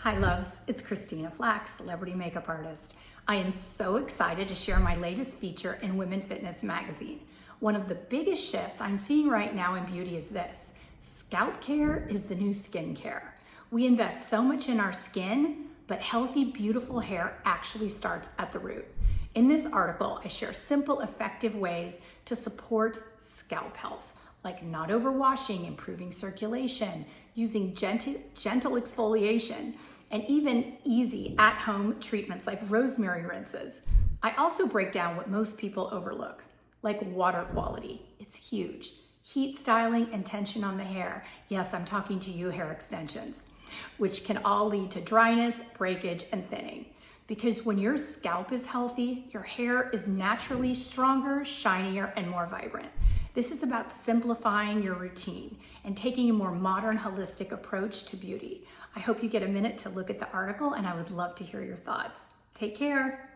Hi loves, it's Christina Flach, celebrity makeup artist. I am so excited to share my latest feature in Women Fitness magazine. One of the biggest shifts I'm seeing right now in beauty is this: scalp care is the new skin care. We invest so much in our skin, but healthy, beautiful hair actually starts at the root. In this article, I share simple, effective ways to support scalp health, like not overwashing, improving circulation, using gentle exfoliation, and even easy at-home treatments like rosemary rinses. I also break down what most people overlook, like water quality. It's huge. Heat styling and tension on the hair. Yes, I'm talking to you hair extensions, which can all lead to dryness, breakage, and thinning. Because when your scalp is healthy, your hair is naturally stronger, shinier, and more vibrant. This is about simplifying your routine and taking a more modern, holistic approach to beauty. I hope you get a minute to look at the article, and I would love to hear your thoughts. Take care.